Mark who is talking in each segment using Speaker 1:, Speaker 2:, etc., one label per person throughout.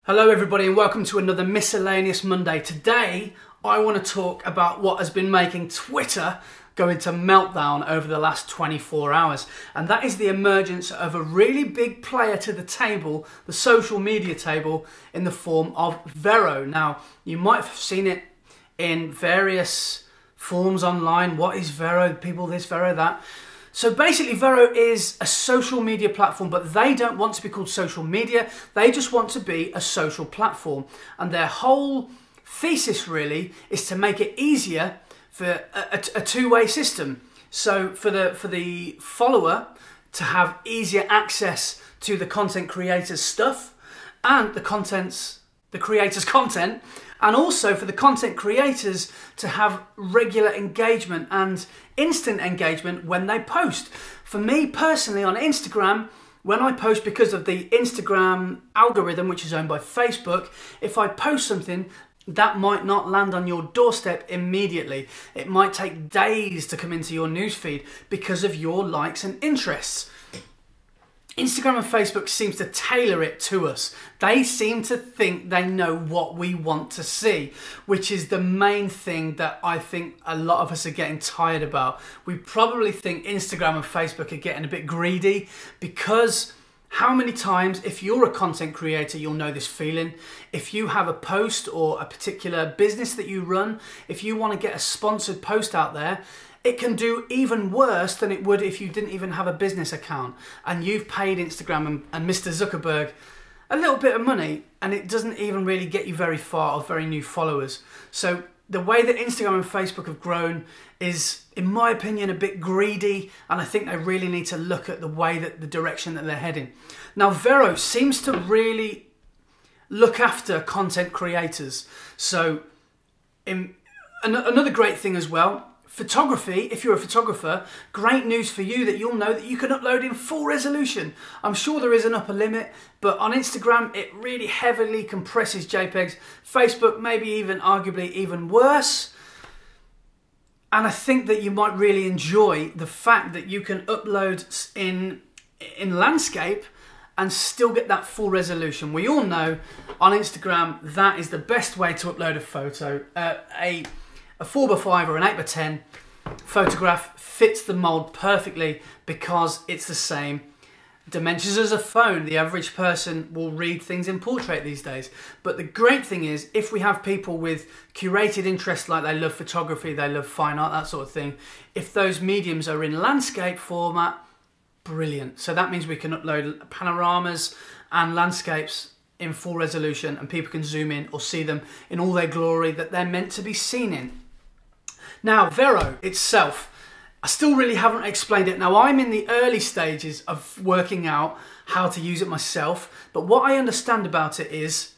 Speaker 1: Hello everybody and welcome to another Miscellaneous Monday. Today I want to talk about what has been making Twitter go into meltdown over the last 24 hours, and that is the emergence of a really big player to the table, the social media table, in the form of Vero. Now, you might have seen it in various forms online. What is Vero? People this, Vero that. So basically Vero is a social media platform, but they don't want to be called social media. They just want to be a social platform. And their whole thesis really is to make it easier for a two-way system. So for the follower to have easier access to the content creator's stuff and the creator's content, and also for the content creators to have regular engagement and instant engagement when they post. For me personally on Instagram, when I post, because of the Instagram algorithm, which is owned by Facebook, if I post something, that might not land on your doorstep immediately. It might take days to come into your newsfeed because of your likes and interests. Instagram and Facebook seems to tailor it to us. They seem to think they know what we want to see, which is the main thing that I think a lot of us are getting tired about. We probably think Instagram and Facebook are getting a bit greedy, because how many times, if you're a content creator, you'll know this feeling. If you have a post or a particular business that you run, if you want to get a sponsored post out there, it can do even worse than it would if you didn't even have a business account and you've paid Instagram and Mr. Zuckerberg a little bit of money, and it doesn't even really get you very far or very new followers. So the way that Instagram and Facebook have grown is, in my opinion, a bit greedy, and I think they really need to look at the direction that they're heading. Now, Vero seems to really look after content creators. So another great thing as well, photography. If you're a photographer, great news for you that you'll know that you can upload in full resolution. I'm sure there is an upper limit, but on Instagram it really heavily compresses JPEGs. Facebook maybe even arguably even worse. And I think that you might really enjoy the fact that you can upload in landscape and still get that full resolution. We all know on Instagram that is the best way to upload a photo. A 4x5 or an 8x10 photograph fits the mold perfectly because it's the same dimensions as a phone. The average person will read things in portrait these days. But the great thing is, if we have people with curated interests, like they love photography, they love fine art, that sort of thing, if those mediums are in landscape format, brilliant. So that means we can upload panoramas and landscapes in full resolution, and people can zoom in or see them in all their glory that they're meant to be seen in. Now, Vero itself, I still really haven't explained it. Now, I'm in the early stages of working out how to use it myself, but what I understand about it is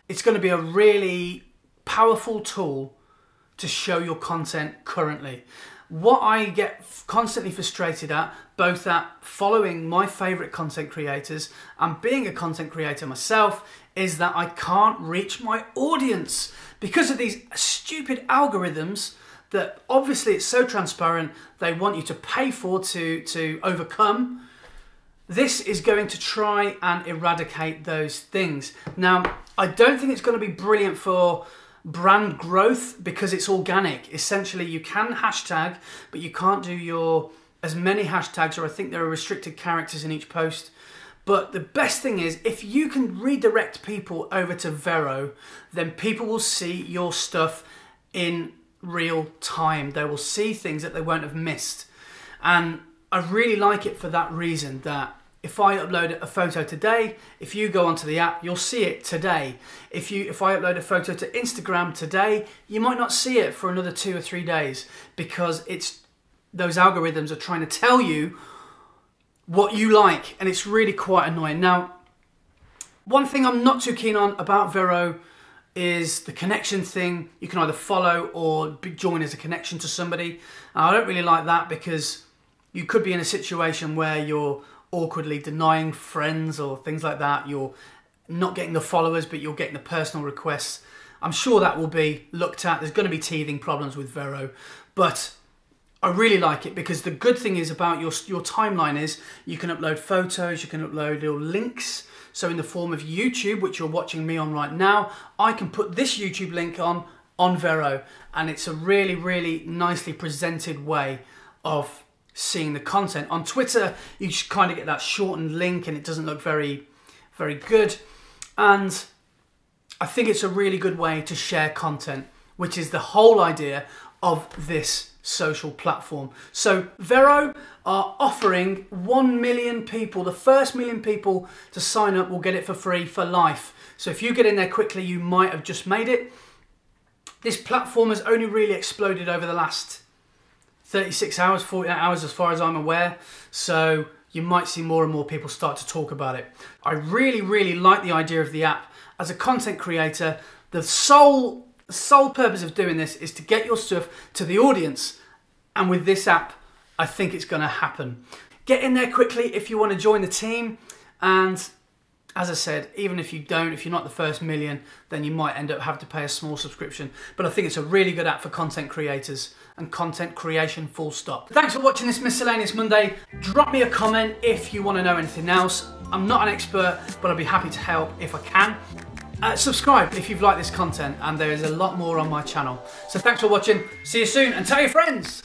Speaker 1: it's going to be a really powerful tool to show your content currently. What I get constantly frustrated at, both at following my favourite content creators and being a content creator myself, is that I can't reach my audience because of these stupid algorithms that obviously it's so transparent, they want you to pay for to overcome. This is going to try and eradicate those things. Now, I don't think it's going to be brilliant for brand growth because it's organic. Essentially, you can hashtag, but you can't do as many hashtags, or I think there are restricted characters in each post. But the best thing is, if you can redirect people over to Vero, then people will see your stuff in real time. They will see things that they won't have missed. And I really like it for that reason, that if I upload a photo today, if you go onto the app, you'll see it today. If I upload a photo to Instagram today, you might not see it for another 2 or 3 days, because those algorithms are trying to tell you what you like, and it's really quite annoying. Now, one thing I'm not too keen on about Vero is the connection thing. You can either follow or join as a connection to somebody. I don't really like that, because you could be in a situation where you're awkwardly denying friends or things like that. You're not getting the followers, but you're getting the personal requests. I'm sure that will be looked at. There's going to be teething problems with Vero, but I really like it, because the good thing is about your timeline is you can upload photos, you can upload your links. So in the form of YouTube, which you're watching me on right now, I can put this YouTube link on Vero, and it's a really, really nicely presented way of seeing the content. On Twitter, you just kind of get that shortened link and it doesn't look very, very good. And I think it's a really good way to share content, which is the whole idea of this social platform. So Vero are offering 1 million people, the first 1 million people to sign up will get it for free for life. So if you get in there quickly, you might have just made it. This platform has only really exploded over the last 36 hours, 48 hours as far as I'm aware. So you might see more and more people start to talk about it. I really, really like the idea of the app. As a content creator, the sole purpose of doing this is to get your stuff to the audience. And with this app, I think it's going to happen. Get in there quickly if you want to join the team. And as I said, even if you're not the first 1 million, then you might end up having to pay a small subscription. But I think it's a really good app for content creators and content creation, full stop. Thanks for watching this Miscellaneous Monday. Drop me a comment if you want to know anything else. I'm not an expert, but I'll be happy to help if I can. Subscribe if you've liked this content, and there is a lot more on my channel. So thanks for watching. See you soon, and tell your friends.